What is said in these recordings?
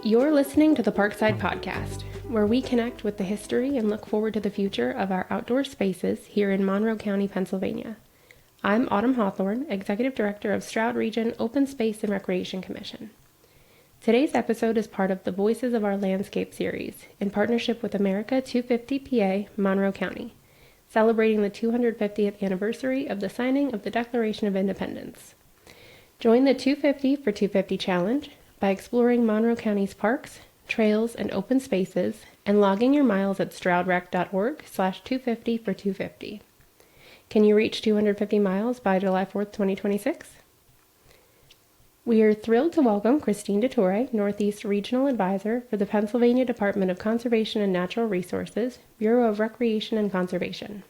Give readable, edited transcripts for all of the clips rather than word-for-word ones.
You're listening to the Parkside Podcast, where we connect with the history and look forward to the future of our outdoor spaces here in Monroe County, Pennsylvania. I'm Autumn Hawthorne, Executive Director of Stroud Region Open Space and Recreation Commission. Today's episode is part of the Voices of Our Landscape series in partnership with America250 PA Monroe County, celebrating the 250th anniversary of the signing of the Declaration of Independence. Join the 250 for 250 Challenge by exploring Monroe County's parks, trails, and open spaces, and logging your miles at stroudrec.org/250 for 250. Can you reach 250 miles by July 4th, 2026? We are thrilled to welcome Christine Dettore, Northeast Regional Advisor for the Pennsylvania Department of Conservation and Natural Resources, Bureau of Recreation and Conservation.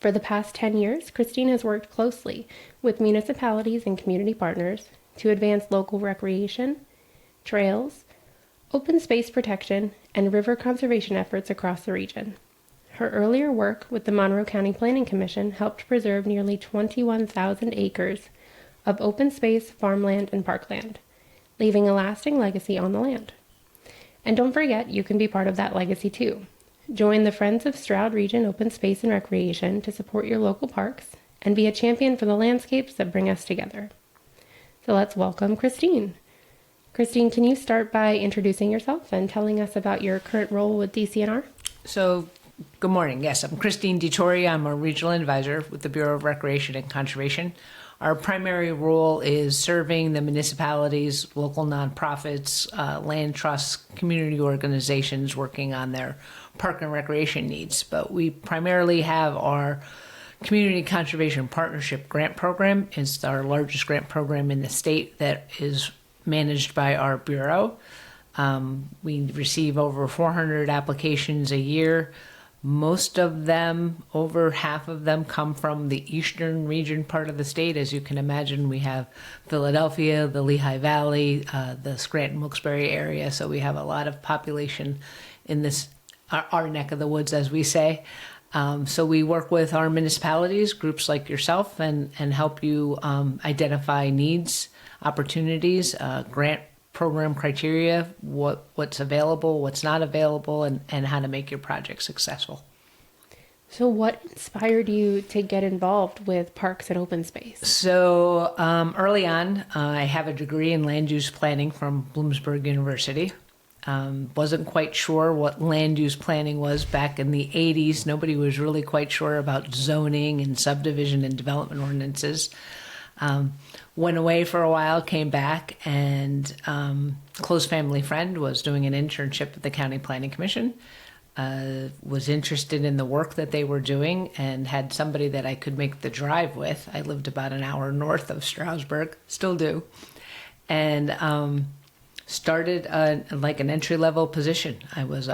For the past 10 years, Christine has worked closely with municipalities and community partners to advance local recreation, trails, open space protection, and river conservation efforts across the region. Her earlier work with the Monroe County Planning Commission helped preserve nearly 21,000 acres of open space, farmland, and parkland, leaving a lasting legacy on the land. And don't forget, you can be part of that legacy too. Join the Friends of Stroud Region Open Space and Recreation to support your local parks and be a champion for the landscapes that bring us together. So let's welcome Christine. Christine, can you start by introducing yourself and telling us about your current role with DCNR? So, good morning. Yes, I'm Christine Dettore. I'm a regional advisor with the Bureau of Recreation and Conservation. Our primary role is serving the municipalities, local nonprofits, land trusts, community organizations working on their park and recreation needs. But we primarily have our Community Conservation Partnership Grant Program. It's our largest grant program in the state that is managed by our bureau. We receive over 400 applications a year. Most of them, over half of them, come from the eastern region part of the state. As you can imagine, we have Philadelphia, the Lehigh Valley, the Scranton-Wilkes-Barre area. So we have a lot of population in this, our neck of the woods, as we say. So we work with our municipalities, groups like yourself, and help you identify needs, opportunities, grant program criteria, what's available, what's not available, and how to make your project successful. So what inspired you to get involved with parks and open space? So early on, I have a degree in land use planning from Bloomsburg University. Wasn't quite sure what land use planning was back in the 80s. Nobody was really quite sure about zoning and subdivision and development ordinances. Went away for a while, came back, and close family friend was doing an internship at the County Planning Commission. Was interested in the work that they were doing and had somebody that I could make the drive with. I lived about an hour north of Stroudsburg, still do. And started like an entry-level position. I was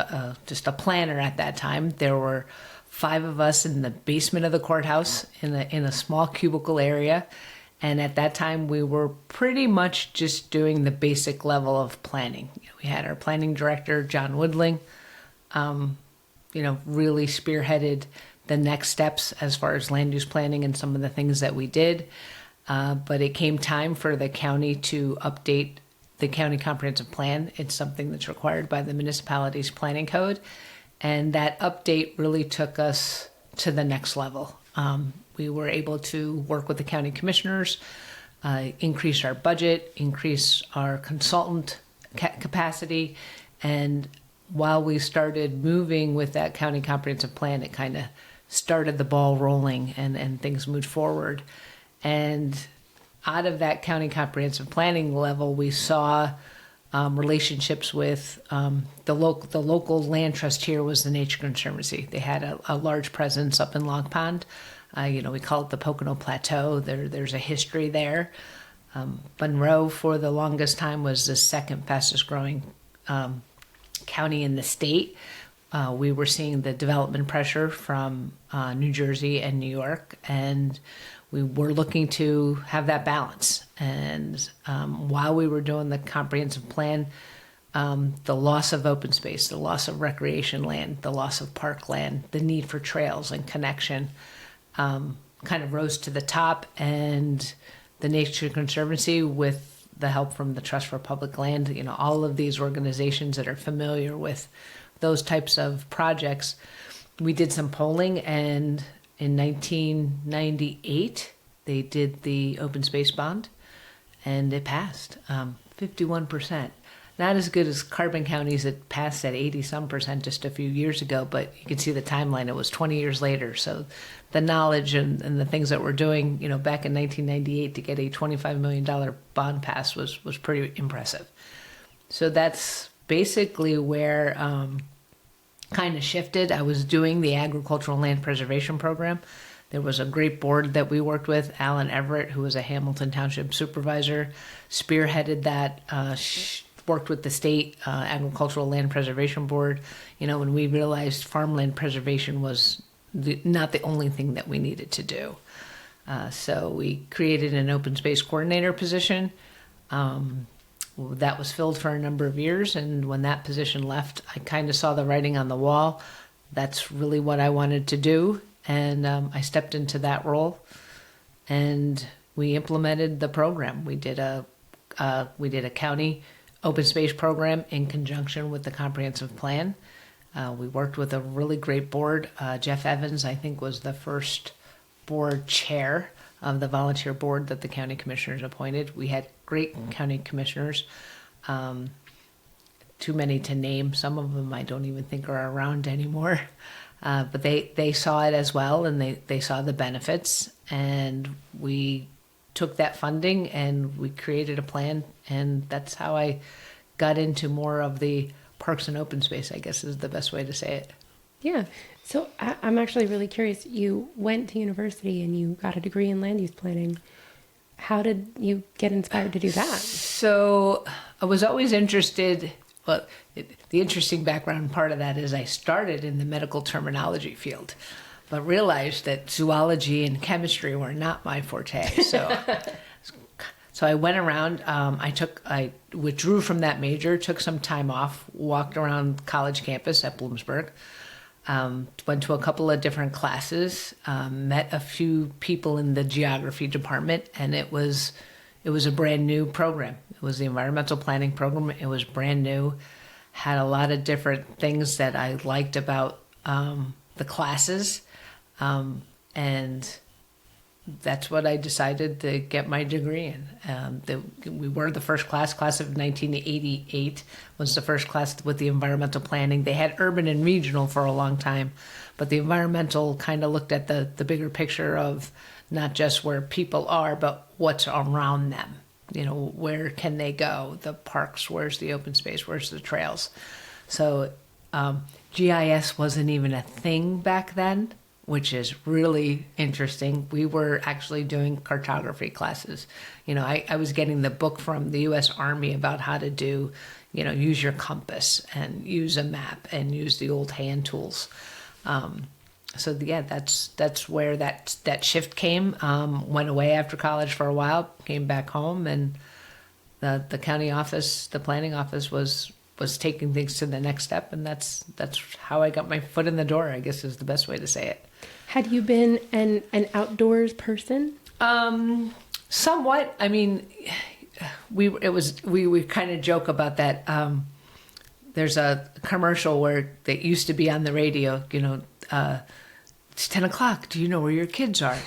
just a planner at that time. There were 5 of us in the basement of the courthouse in a small cubicle area. And at that time, we were pretty much just doing the basic level of planning. We had our planning director, John Woodling, really spearheaded the next steps as far as land use planning and some of the things that we did. But it came time for the county to update the county comprehensive plan. It's something that's required by the municipality's planning code. And that update really took us to the next level. We were able to work with the county commissioners, increase our budget, increase our consultant capacity. And while we started moving with that county comprehensive plan, it kind of started the ball rolling and things moved forward. And out of that county comprehensive planning level, we saw relationships with the local land trust here was the Nature Conservancy. They had a large presence up in Long Pond. We call it the Pocono Plateau. There's a history there. Monroe, for the longest time, was the second fastest growing county in the state. We were seeing the development pressure from New Jersey and New York, and we were looking to have that balance. And while we were doing the comprehensive plan, the loss of open space, the loss of recreation land, the loss of park land, the need for trails and connection kind of rose to the top, and the Nature Conservancy, with the help from the Trust for Public Land, all of these organizations that are familiar with those types of projects, we did some polling, and in 1998, they did the open space bond, and it passed, 51%. Not as good as Carbon County's that passed at 80-some% just a few years ago, but you can see the timeline. It was 20 years later. So the knowledge and the things that we're doing, back in 1998 to get a $25 million bond pass was pretty impressive. So that's basically where kind of shifted. I was doing the agricultural land preservation program. There was a great board that we worked with. Alan Everett, who was a Hamilton Township supervisor, spearheaded that, worked with the state agricultural land preservation board, when we realized farmland preservation was not the only thing that we needed to do. So we created an open space coordinator position. That was filled for a number of years, and when that position left, I kind of saw the writing on the wall. That's really what I wanted to do, and I stepped into that role, and we implemented the program. We did a county open space program in conjunction with the comprehensive plan. We worked with a really great board. Jeff Evans, I think, was the first board chair of the volunteer board that the county commissioners appointed. We had great county commissioners, too many to name. Some of them I don't even think are around anymore. But they saw it as well, and they saw the benefits, and we took that funding and we created a plan, and that's how I got into more of the parks and open space, I guess is the best way to say it. Yeah. So I'm actually really curious. You went to university and you got a degree in land use planning. How did you get inspired to do that? So I was always interested. Well, the interesting background part of that is I started in the medical terminology field, but realized that zoology and chemistry were not my forte. So I went around, I withdrew from that major, took some time off, walked around college campus at Bloomsburg, went to a couple of different classes, met a few people in the geography department, and it was a brand new program. It was the environmental planning program. It was brand new, had a lot of different things that I liked about the classes, and that's what I decided to get my degree in. We were the first class of 1988 was the first class with the environmental planning. They had urban and regional for a long time, but the environmental kind of looked at the bigger picture of not just where people are, but what's around them. Where can they go? The parks, where's the open space, where's the trails? So GIS wasn't even a thing back then, which is really interesting. We were actually doing cartography classes. I was getting the book from the U.S. Army about how to do, use your compass and use a map and use the old hand tools. So yeah, that's where that shift came. Went away after college for a while, came back home, and the county office, the planning office was taking things to the next step, and that's how I got my foot in the door, I guess is the best way to say it. Had you been an outdoors person? Somewhat. I mean, we kind of joke about that. There's a commercial where that used to be on the radio, it's 10 o'clock. Do you know where your kids are?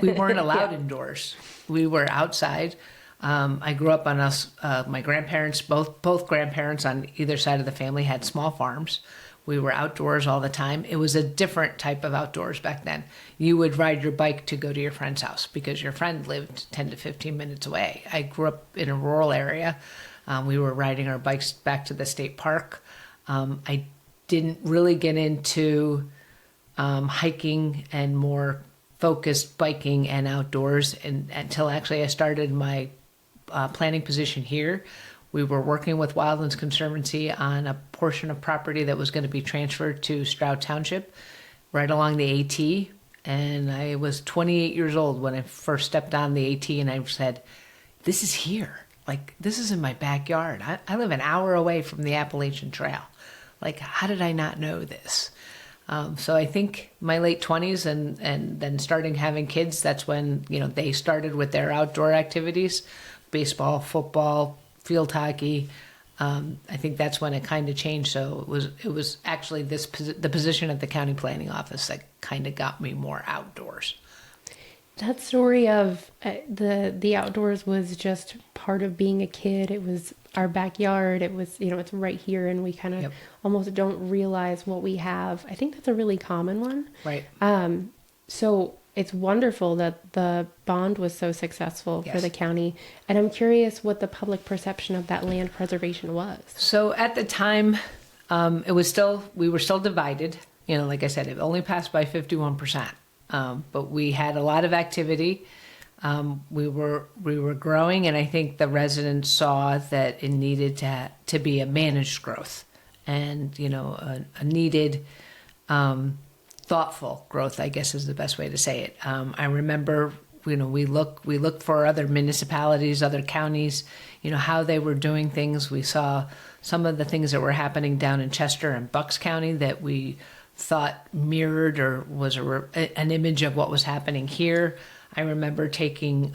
We weren't allowed indoors. We were outside. I grew up on my grandparents, both grandparents on either side of the family had small farms. We were outdoors all the time. It was a different type of outdoors back then. You would ride your bike to go to your friend's house because your friend lived 10 to 15 minutes away. I grew up in a rural area. We were riding our bikes back to the state park. I didn't really get into hiking and more focused biking and outdoors until actually I started my planning position here. We were working with Wildlands Conservancy on a portion of property that was going to be transferred to Stroud Township right along the AT. And I was 28 years old when I first stepped on the AT, and I said, this is here. Like, this is in my backyard. I live an hour away from the Appalachian Trail. Like, how did I not know this? So I think my late 20s and then starting having kids, that's when, they started with their outdoor activities, baseball, football, field hockey. I think that's when it kind of changed. So it was actually the position at the county planning office that kind of got me more outdoors. That story of the outdoors was just part of being a kid. It was our backyard. It was, it's right here, and we kind of almost don't realize what we have. I think that's a really common one. Right. So it's wonderful that the bond was so successful for the county. And I'm curious what the public perception of that land preservation was. So at the time, we were still divided. Like I said, it only passed by 51%. But we had a lot of activity. We were growing, and I think the residents saw that it needed to be a managed growth, and a needed thoughtful growth, I guess is the best way to say it. I remember, we looked for other municipalities, other counties, how they were doing things. We saw some of the things that were happening down in Chester and Bucks County that we thought mirrored or was an image of what was happening here. I remember taking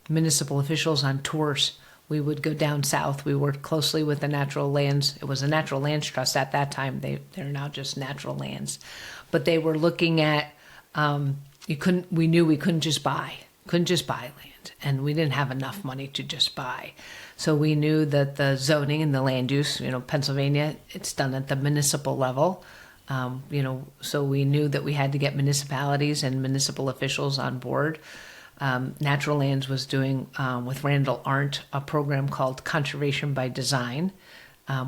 municipal officials on tours. We would go down south. We worked closely with the natural lands. It was a natural lands trust at that time. They're now just natural lands. But they were looking at, we knew we couldn't just buy land, and we didn't have enough money to just buy. So we knew that the zoning and the land use, Pennsylvania, it's done at the municipal level. So we knew that we had to get municipalities and municipal officials on board. Natural Lands was doing, with Randall Arndt, a program called Conservation by Design,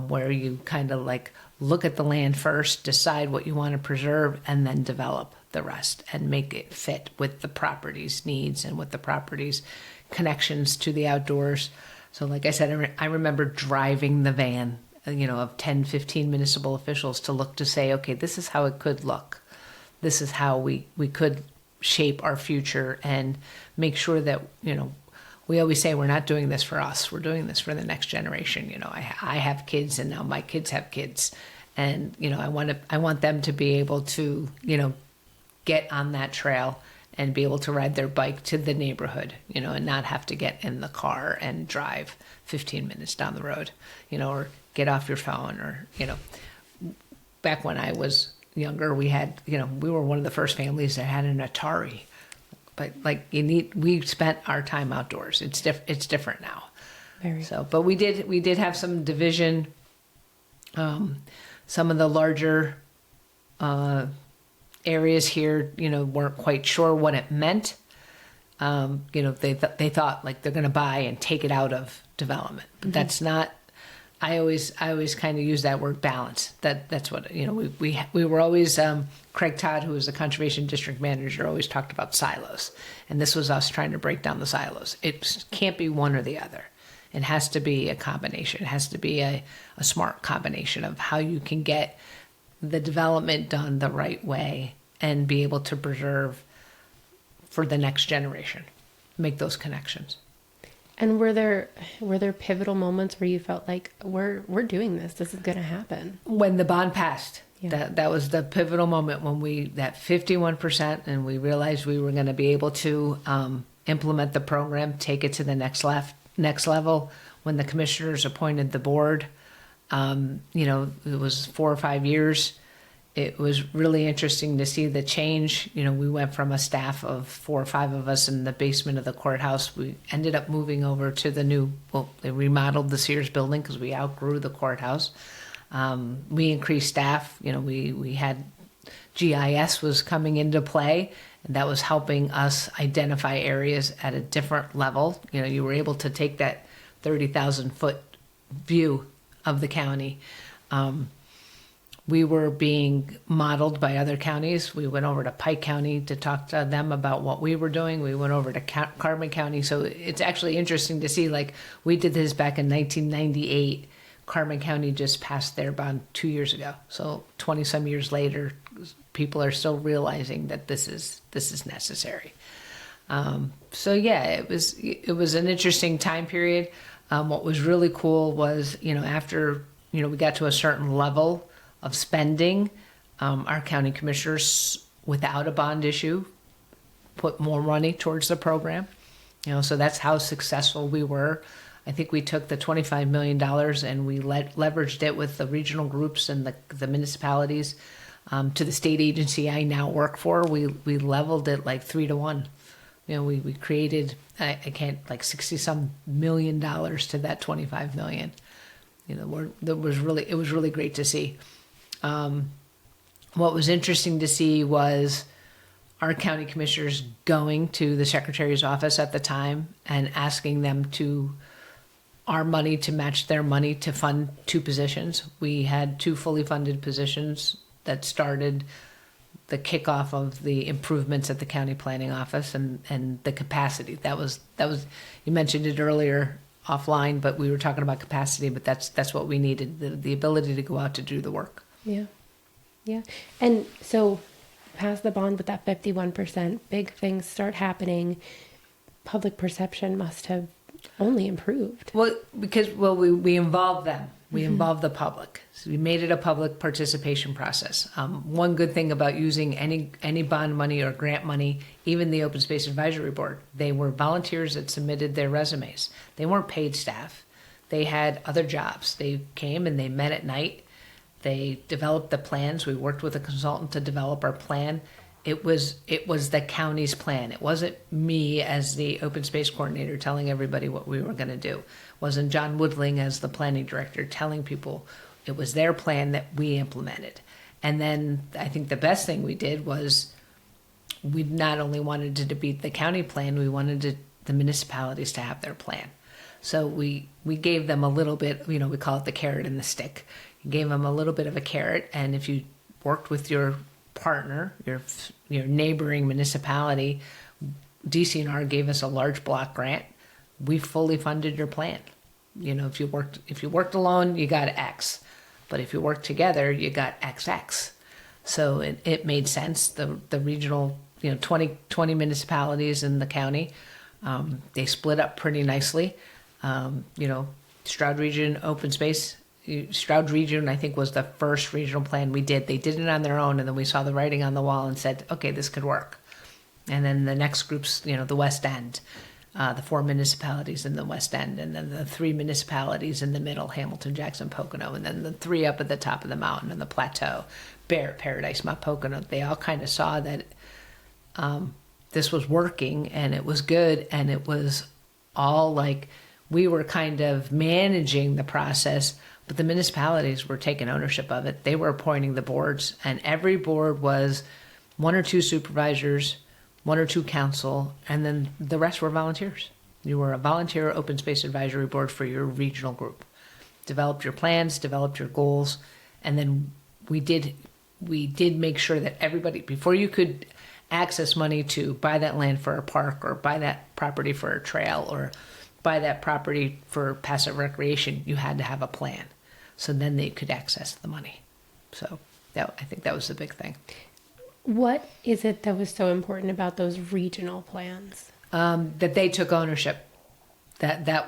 where you kind of like look at the land first, decide what you want to preserve, and then develop the rest and make it fit with the property's needs and with the property's connections to the outdoors. So like I said, I remember driving the van, of 10, 15 municipal officials to look to say, okay, this is how it could look. This is how we could shape our future and make sure that, we always say we're not doing this for us. We're doing this for the next generation. I have kids, and now my kids have kids. And, I want them to be able to, get on that trail and be able to ride their bike to the neighborhood, and not have to get in the car and drive 15 minutes down the road, or get off your phone, or, back when I was younger, we had, we were one of the first families that had an Atari, but we spent our time outdoors. It's different now. Very. So, but we did have some division. Some of the larger, areas here, weren't quite sure what it meant. They thought like they're going to buy and take it out of development, but that's not. I always kind of use that word balance. That's what we were always. Craig Todd, who was the conservation district manager, always talked about silos, and this was us trying to break down the silos. It can't be one or the other. It has to be a combination. It has to be a smart combination of how you can get the development done the right way and be able to preserve for the next generation, make those connections. And were there pivotal moments where you felt like we're doing this is going to happen? When the bond passed, that was the pivotal moment when that 51%, and we realized we were going to be able to implement the program, take it to the next level. When the commissioners appointed the board, it was 4 or 5 years. It was really interesting to see the change. We went from a staff of 4 or 5 of us in the basement of the courthouse. We ended up moving over to they remodeled the Sears building because we outgrew the courthouse. We increased staff. We had GIS was coming into play, and that was helping us identify areas at a different level. You were able to take that 30,000 foot view of the county. We were being modeled by other counties. We went over to Pike County to talk to them about what we were doing. We went over to Carbon County. So it's actually interesting to see, we did this back in 1998. Carbon County just passed their bond 2 years ago. So 20 some years later, people are still realizing that this is necessary. It was an interesting time period. What was really cool was, after, we got to a certain level of spending, Our county commissioners, without a bond issue, put more money towards the program. So that's how successful we were. I think we took the $25 million and we leveraged it with the regional groups and the municipalities to the state agency I now work for. We leveled it like 3-1. We created, I can't, like $60-some million to that 25 million. It was really great to see. What was interesting to see was our county commissioners going to the secretary's office at the time and asking them our money to match their money to fund 2 positions. We had 2 fully funded positions that started the kickoff of the improvements at the county planning office and the capacity. That was you mentioned it earlier offline, but we were talking about capacity, but that's what we needed, the ability to go out to do the work. Yeah. And so pass the bond with that 51%, big things start happening. Public perception must have only improved. Well, because we involved them. We involved the public. So we made it a public participation process. One good thing about using any bond money or grant money, even the Open Space Advisory Board, they were volunteers that submitted their resumes. They weren't paid staff. They had other jobs. They came and they met at night. They developed the plans. We worked with a consultant to develop our plan. It was the county's plan. It wasn't me as the open space coordinator telling everybody what we were going to do. It wasn't John Woodling as the planning director telling people. It was their plan that we implemented. And then I think the best thing we did was we not only wanted to beat the county plan, we wanted the municipalities to have their plan. So we gave them a little bit, we call it the carrot and the stick. You gave them a little bit of a carrot, and if you worked with your partner, your neighboring municipality, DCNR gave us a large block grant. We fully funded your plan. If you worked alone, you got X, but if you worked together, you got XX. So it made sense. The regional, 20 municipalities in the county, they split up pretty nicely. Stroud Region Open Space. Stroud Region, I think, was the first regional plan we did. They did it on their own, and then we saw the writing on the wall and said, okay, this could work. And then the next groups, the West End, the 4 municipalities in the West End, and then the 3 municipalities in the middle, Hamilton, Jackson, Pocono, and then the 3 up at the top of the mountain and the plateau, Bear, Paradise, Mount Pocono. They all kind of saw that this was working, and it was good, and it was all like we were kind of managing the process, but the municipalities were taking ownership of it. They were appointing the boards, and every board was 1 or 2 supervisors, 1 or 2 council, and then the rest were volunteers. You were a volunteer open space advisory board for your regional group. Developed your plans, developed your goals, and then we did make sure that everybody, before you could access money to buy that land for a park or buy that property for a trail or buy that property for passive recreation, you had to have a plan. So then they could access the money. So I think that was the big thing. What is it that was so important about those regional plans? That they took ownership. That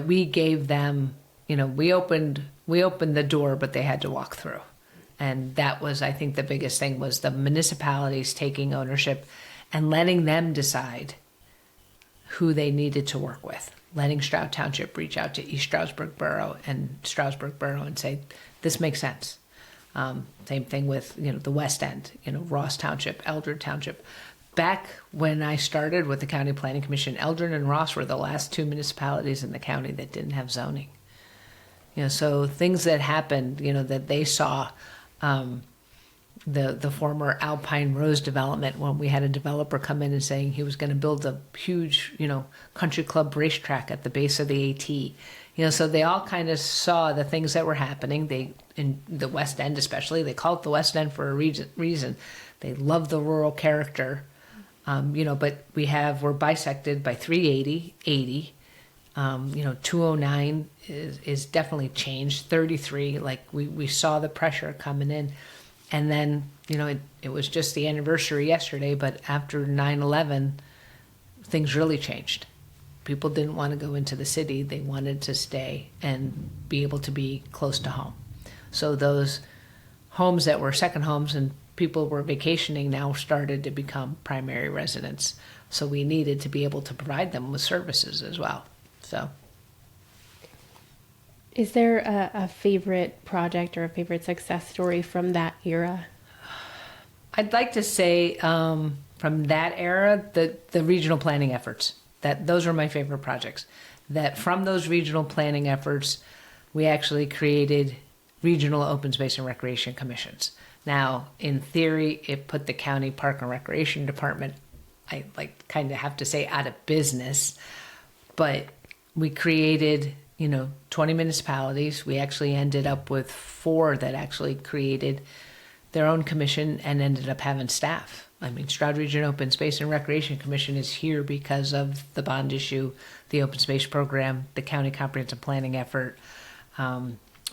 we gave them, we opened the door, but they had to walk through. And that was, I think, the biggest thing was the municipalities taking ownership and letting them decide who they needed to work with. Letting Stroud Township reach out to East Stroudsburg Borough and Stroudsburg Borough and say, this makes sense. Same thing with, the West End, Ross Township, Eldred Township. Back when I started with the County Planning Commission, Eldred and Ross were the last 2 municipalities in the county that didn't have zoning. So things that happened, that they saw, the former Alpine Rose development, when we had a developer come in and saying he was going to build a huge, country club racetrack at the base of the AT. So they all kind of saw the things that were happening. They, in the West End especially, they call it the West End for a reason. They love the rural character, but we're bisected by 380, 80. 209 is definitely changed. 33, like we saw the pressure coming in. And then, it was just the anniversary yesterday, but after 9/11, things really changed. People didn't want to go into the city. They wanted to stay and be able to be close to home. So those homes that were second homes and people were vacationing now started to become primary residents. So we needed to be able to provide them with services as well. So, is there a favorite project or a favorite success story from that era? I'd like to say from that era, the regional planning efforts, that those are my favorite projects. That from those regional planning efforts, we actually created regional open space and recreation commissions. Now, in theory, it put the county park and recreation department, I kind of have to say, out of business. But we created, 20 municipalities. We actually ended up with 4 that actually created their own commission and ended up having staff. I mean, Stroud Region Open Space and Recreation Commission is here because of the bond issue, the open space program, the county comprehensive planning effort.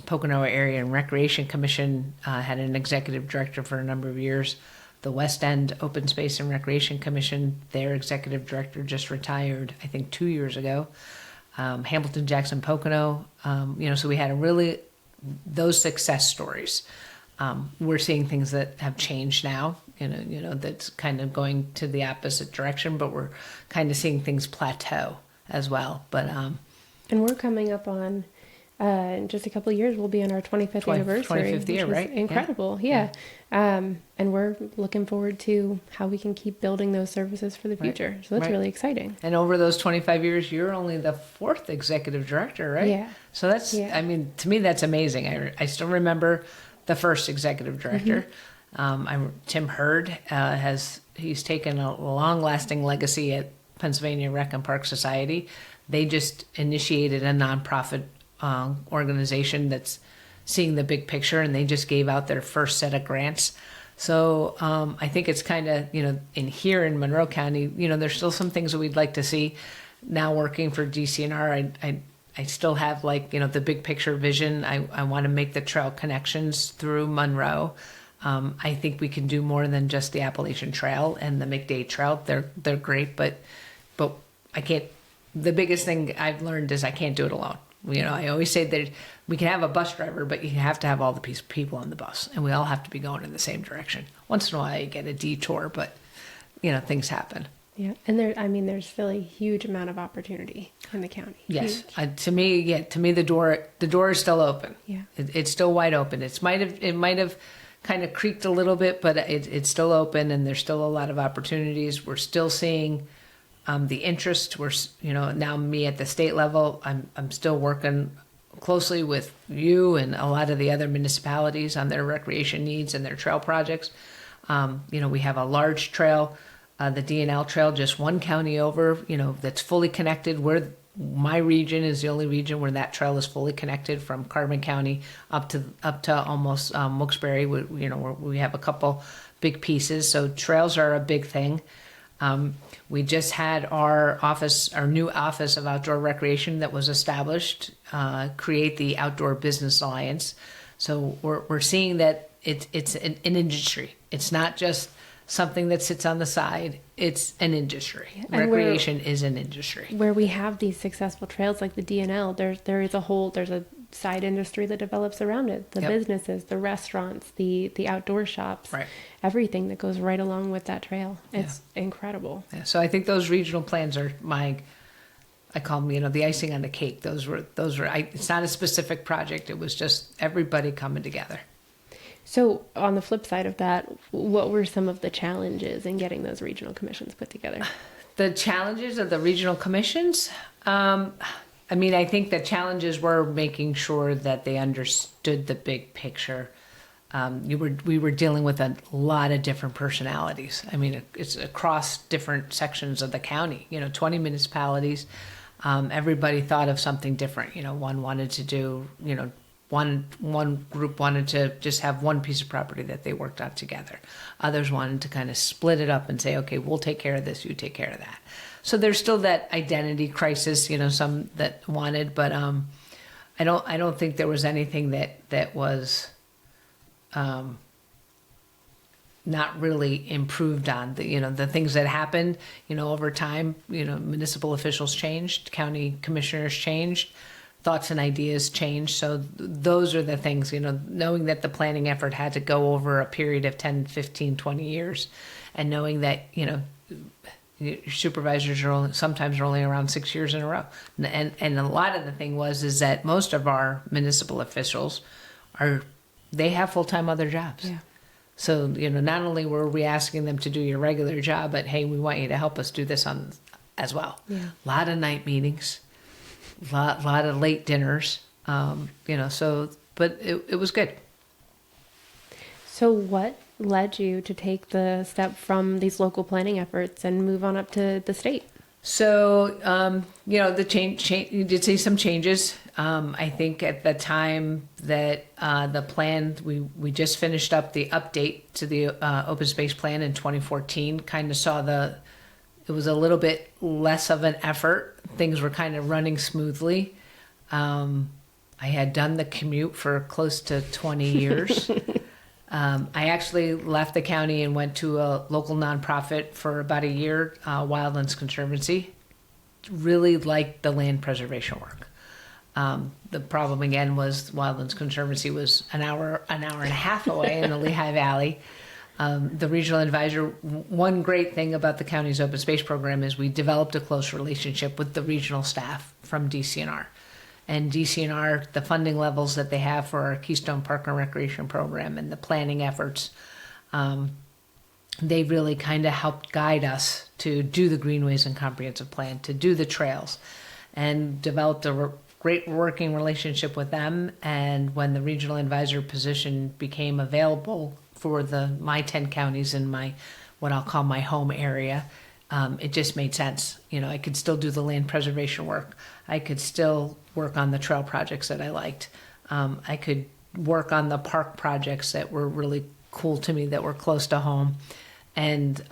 Pocono Area and Recreation Commission had an executive director for a number of years. The West End Open Space and Recreation Commission, their executive director just retired, I think 2 years ago. Hamilton Jackson Pocono, so we had those success stories. We're seeing things that have changed now, that's kind of going to the opposite direction, but we're kind of seeing things plateau as well. But and we're coming up on in just a couple of years, we'll be on our 25th anniversary. 25th year, right? Incredible, yeah. And we're looking forward to how we can keep building those services for the future. So that's really exciting. And over those 25 years, you're only the 4th executive director, right? Yeah. So that's, I mean, to me, that's amazing. I still remember the first executive director. Tim Hurd he's taken a long-lasting legacy at Pennsylvania Rec and Park Society. They just initiated a nonprofit organization that's seeing the big picture, and they just gave out their first set of grants. So I think it's kind of, in here in Monroe County, there's still some things that we'd like to see. Now working for DCNR, I still have the big picture vision. I want to make the trail connections through Monroe. I think we can do more than just the Appalachian Trail and the McDade Trail. They're great, but I can't. The biggest thing I've learned is I can't do it alone. I always say that we can have a bus driver, but you have to have all the people on the bus, and we all have to be going in the same direction. Once in a while, you get a detour, but things happen. Yeah, and there's still a huge amount of opportunity in the county. Yes, to me, the door is still open. Yeah, it's still wide open. It might have kind of creaked a little bit, but it's still open, and there's still a lot of opportunities. We're still seeing the interest. We're now me at the state level. I'm still working closely with you and a lot of the other municipalities on their recreation needs and their trail projects. We have a large trail, the D&L Trail, just one county over. That's fully connected. My region is the only region where that trail is fully connected from Carbon County up to almost Wilkes-Barre. We have a couple big pieces. So trails are a big thing. We just had our new office of outdoor recreation that was established, create the Outdoor Business Alliance. So we're seeing that it's an industry. It's not just something that sits on the side. It's an industry. And recreation is an industry. Where we have these successful trails like the DNL, there's a side industry that develops around it. The businesses, the restaurants, the outdoor shops, everything that goes right along with that trail. It's incredible. Yeah. So I think those regional plans are I call them, the icing on the cake. Those were. It's not a specific project. It was just everybody coming together. So on the flip side of that, what were some of the challenges in getting those regional commissions put together? The challenges of the regional commissions? I think the challenges were making sure that they understood the big picture. We were dealing with a lot of different personalities. It's across different sections of the county, 20 municipalities. Everybody thought of something different. One wanted to do, one group wanted to just have one piece of property that they worked on together. Others wanted to kind of split it up and say, okay, we'll take care of this, you take care of that. So there's still that identity crisis, some that wanted, but I don't think there was anything that was not really improved on. The things that happened, over time, municipal officials changed, county commissioners changed. thoughts and ideas change. So those are the things, knowing that the planning effort had to go over a period of 10, 15, 20 years, and knowing that, your supervisors are sometimes only around 6 years in a row. And a lot of the thing is that most of our municipal officials they have full-time other jobs. Yeah. So, not only were we asking them to do your regular job, but hey, we want you to help us do this as well. Yeah. A lot of night meetings, a lot of late dinners, but it was good. So what led you to take the step from these local planning efforts and move on up to the state? So, the change, you did see some changes. I think at the time that the plan, we just finished up the update to the open space plan in 2014, kind of saw it was a little bit less of an effort. Things were kind of running smoothly. I had done the commute for close to 20 years. I actually left the county and went to a local nonprofit for about a year, Wildlands Conservancy. Really liked the land preservation work. The problem again was Wildlands Conservancy was an hour and a half away in the Lehigh Valley. The regional advisor, one great thing about the county's open space program is we developed a close relationship with the regional staff from DCNR. And DCNR, the funding levels that they have for our Keystone Park and Recreation program and the planning efforts, they really kind of helped guide us to do the greenways and comprehensive plan, to do the trails, and developed a great working relationship with them. And when the regional advisor position became available for my 10 counties in what I'll call my home area, it just made sense. I could still do the land preservation work. I could still work on the trail projects that I liked. I could work on the park projects that were really cool to me, that were close to home. And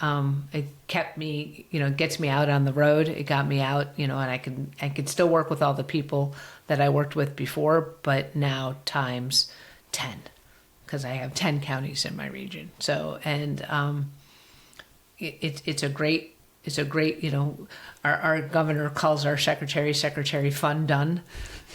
it kept me, gets me out on the road. It got me out, and I could still work with all the people that I worked with before, but now times 10, because I have 10 counties in my region. So, and it's a great, our governor calls our secretary fun done.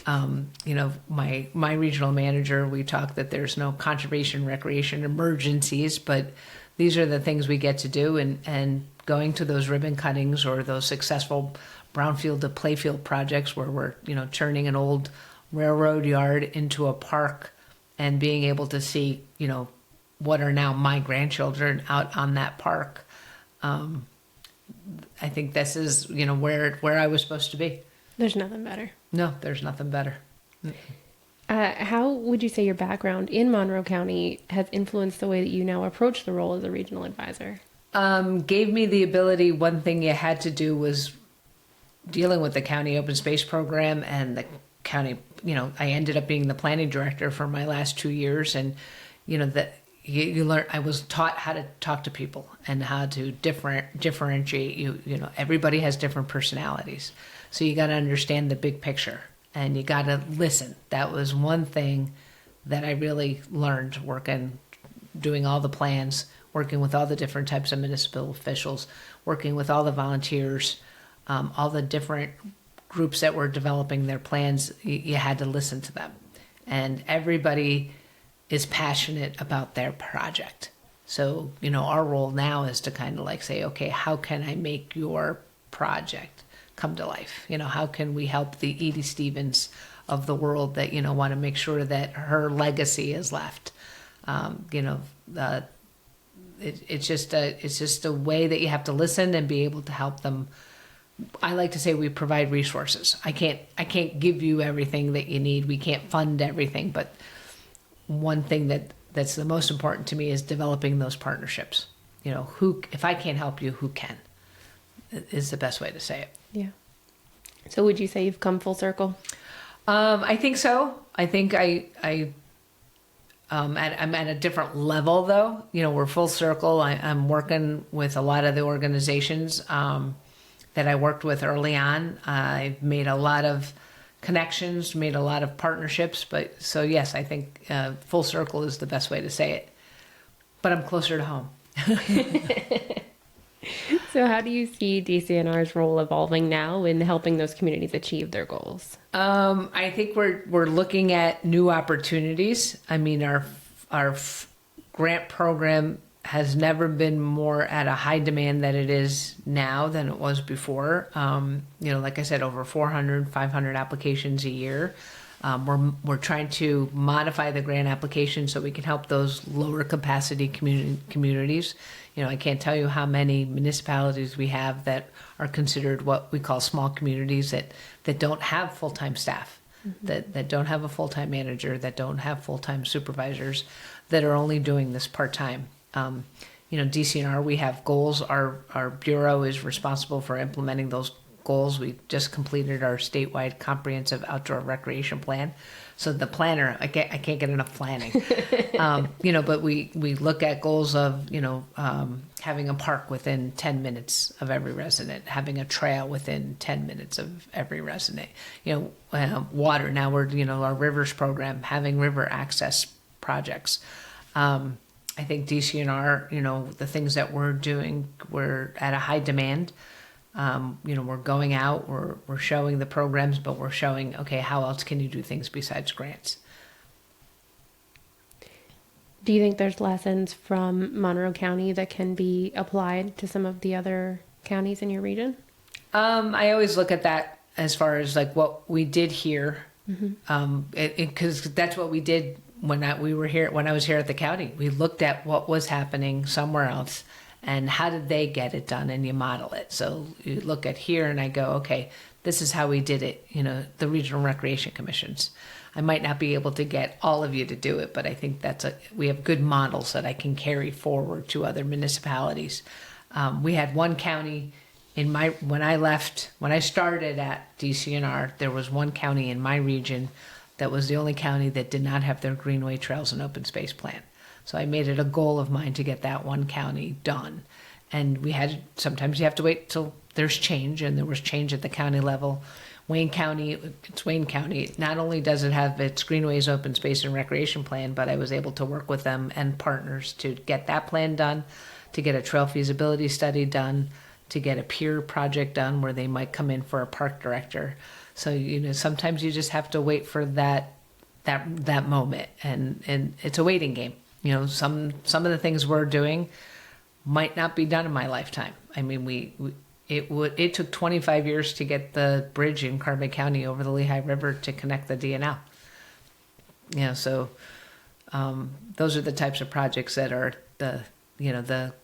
My regional manager, we talk that there's no conservation recreation emergencies, but these are the things we get to do, and going to those ribbon cuttings or those successful brownfield to playfield projects where we're, turning an old railroad yard into a park and being able to see, what are now my grandchildren out on that park. I think this is, where I was supposed to be. There's nothing better. No, there's nothing better. How would you say your background in Monroe County has influenced the way that you now approach the role as a regional advisor? Gave me the ability. One thing you had to do was dealing with the county open space program and the county. I ended up being the planning director for my last 2 years, and you learn. I was taught how to talk to people and how to differentiate. Everybody has different personalities, so you got to understand the big picture. And you got to listen. That was one thing that I really learned doing all the plans, working with all the different types of municipal officials, working with all the volunteers, all the different groups that were developing their plans. You had to listen to them. And everybody is passionate about their project. So, our role now is to kind of say, okay, how can I make your project come to life? How can we help the Edie Stevens of the world that, want to make sure that her legacy is left? It's just a way that you have to listen and be able to help them. I like to say we provide resources. I can't give you everything that you need. We can't fund everything, but one thing that's the most important to me is developing those partnerships. If I can't help you, who can? Is the best way to say it. Yeah. So would you say you've come full circle? I think so. I think I'm at a different level though. We're full circle. I'm working with a lot of the organizations that I worked with early on. I've made a lot of connections, made a lot of partnerships. So yes, I think full circle is the best way to say it. But I'm closer to home. So how do you see DCNR's role evolving now in helping those communities achieve their goals? I think we're looking at new opportunities. I mean, our grant program has never been more at a high demand than it is now than it was before. Like I said, over 400, 500 applications a year. We're trying to modify the grant application so we can help those lower capacity communities. I can't tell you how many municipalities we have that are considered what we call small communities that don't have full-time staff, that don't have a full-time manager, that don't have full-time supervisors, that are only doing this part-time. DCNR, we have goals. Our bureau is responsible for implementing those goals. We just completed our statewide comprehensive outdoor recreation plan. So the planner, I can't get enough planning. But we look at goals of, having a park within 10 minutes of every resident, having a trail within 10 minutes of every resident, water. Now we're, our rivers program, having river access projects. I think DCNR, the things that we're doing, we're at a high demand. We're going out, we're showing the programs, but we're showing, okay, how else can you do things besides grants? Do you think there's lessons from Monroe County that can be applied to some of the other counties in your region? I always look at that as far as like what we did here, because that's what we did when I was here at the county. We looked at what was happening somewhere else and how did they get it done, and you model it. So you look at here and I go, okay, this is how we did it, the regional recreation commissions. I might not be able to get all of you to do it, but I think we have good models that I can carry forward to other municipalities. We had one county when I started at DCNR, there was one county in my region that was the only county that did not have their greenway trails and open space plan. So I made it a goal of mine to get that one county done. And sometimes you have to wait till there's change, and there was change at the county level. Wayne County, not only does it have its greenways, open space, and recreation plan, but I was able to work with them and partners to get that plan done, to get a trail feasibility study done, to get a peer project done where they might come in for a park director. So, sometimes you just have to wait for that moment, and it's a waiting game. Some of the things we're doing might not be done in my lifetime. I mean, it took 25 years to get the bridge in Carbon County over the Lehigh River to connect the DNL. So those are the types of projects that are the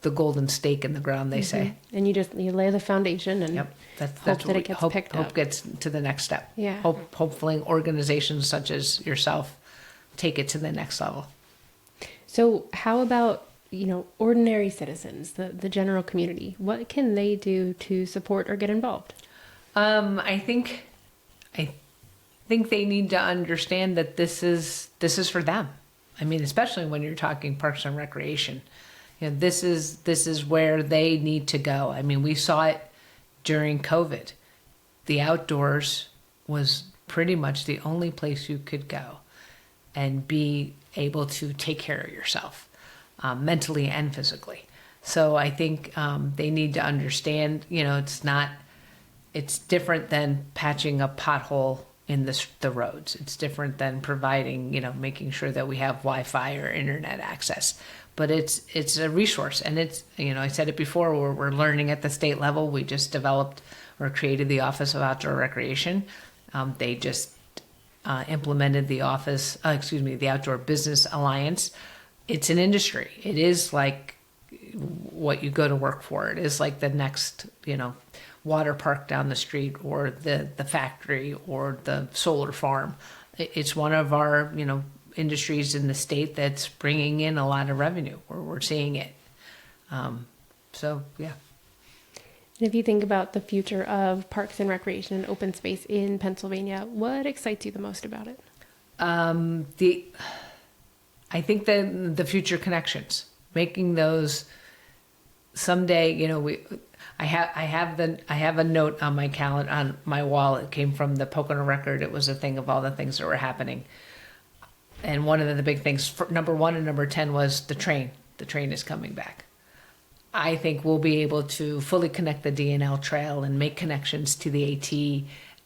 golden stake in the ground, they say. And you lay the foundation and that's hope that it gets picked up. Hope gets to the next step. Yeah. Hopefully organizations such as yourself take it to the next level. So how about, ordinary citizens, the general community? What can they do to support or get involved? I think they need to understand that this is for them. I mean, especially when you're talking parks and recreation, this is where they need to go. I mean, we saw it during COVID. The outdoors was pretty much the only place you could go and be able to take care of yourself, mentally and physically. So I think they need to understand, it's different than patching a pothole in the roads. It's different than providing, making sure that we have Wi-Fi or internet access. But it's a resource, and it's, I said it before, we're learning at the state level. We just developed or created the Office of Outdoor Recreation. They just implemented the Outdoor Business Alliance. It's an industry. It is like what you go to work for. It is like the next, water park down the street, or the factory, or the solar farm. It's one of our, industries in the state that's bringing in a lot of revenue, or we're seeing it. Yeah. And if you think about the future of parks and recreation and open space in Pennsylvania, what excites you the most about it? I think the future connections, making those someday. I have a note on my calendar, on my wall. It came from the Pocono Record. It was a thing of all the things that were happening. And one of the big things, number 1 and number 10, was the train. The train is coming back. I think we'll be able to fully connect the D&L trail and make connections to the AT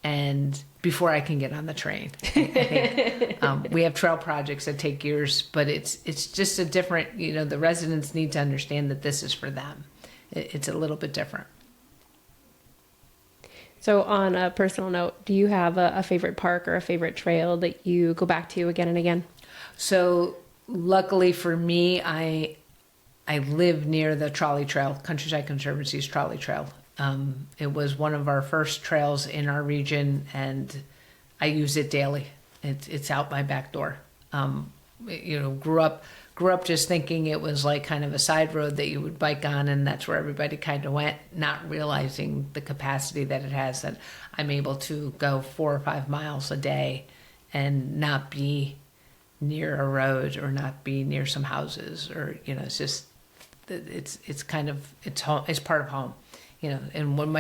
and before I can get on the train. I think we have trail projects that take years, but it's just a different, the residents need to understand that this is for them. It's a little bit different. So on a personal note, do you have a favorite park or a favorite trail that you go back to again and again? So luckily for me, I live near the trolley trail, Countryside Conservancy's trolley trail. It was one of our first trails in our region, and I use it daily. It's out my back door. Grew up just thinking it was like kind of a side road that you would bike on, and that's where everybody kind of went, not realizing the capacity that it has, that I'm able to go 4 or 5 miles a day and not be near a road or not be near some houses, or it's just it's kind of home, it's part of home. And when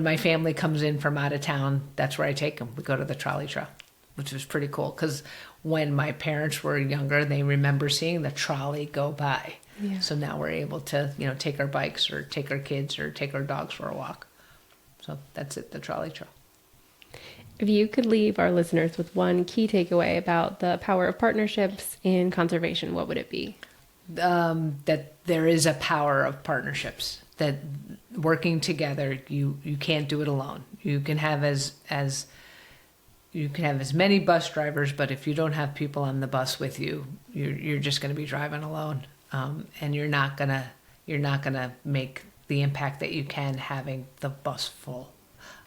my family comes in from out of town, that's where I take them. We go to the trolley trail, which was pretty cool, because when my parents were younger, they remember seeing the trolley go by. Yeah. So now we're able to, take our bikes or take our kids or take our dogs for a walk. So that's it, the trolley trail. If you could leave our listeners with one key takeaway about the power of partnerships in conservation, what would it be? That there is a power of partnerships, that working together, you can't do it alone. You can have as many bus drivers, but if you don't have people on the bus with you, you're just going to be driving alone, and you're not gonna make the impact that you can having the bus full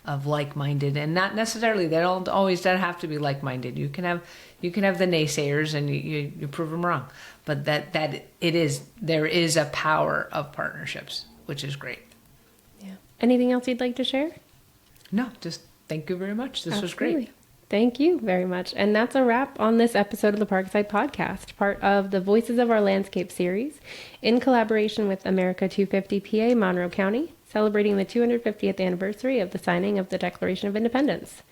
of like-minded, and not necessarily, they don't always have to be like-minded. You can have the naysayers, and you prove them wrong, but there is a power of partnerships, which is great. Yeah. Anything else you'd like to share? No, just thank you very much. This Absolutely. was great. Thank you very much. And that's a wrap on this episode of the Parkside Podcast, part of the Voices of Our Landscape series, in collaboration with America250 PA Monroe County, celebrating the 250th anniversary of the signing of the Declaration of Independence.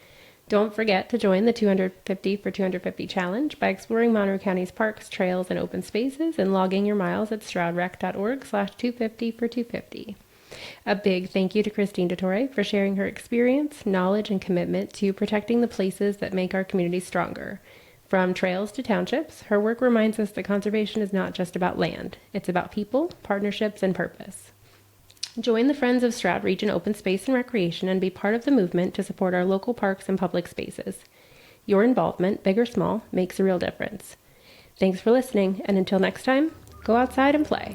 Don't forget to join the 250 for 250 challenge by exploring Monroe County's parks, trails, and open spaces and logging your miles at stroudrec.org/250 for 250. A big thank you to Christine Dettore for sharing her experience, knowledge, and commitment to protecting the places that make our communities stronger. From trails to townships, her work reminds us that conservation is not just about land. It's about people, partnerships, and purpose. Join the Friends of Stroud Region Open Space and Recreation and be part of the movement to support our local parks and public spaces. Your involvement, big or small, makes a real difference. Thanks for listening, and until next time, go outside and play.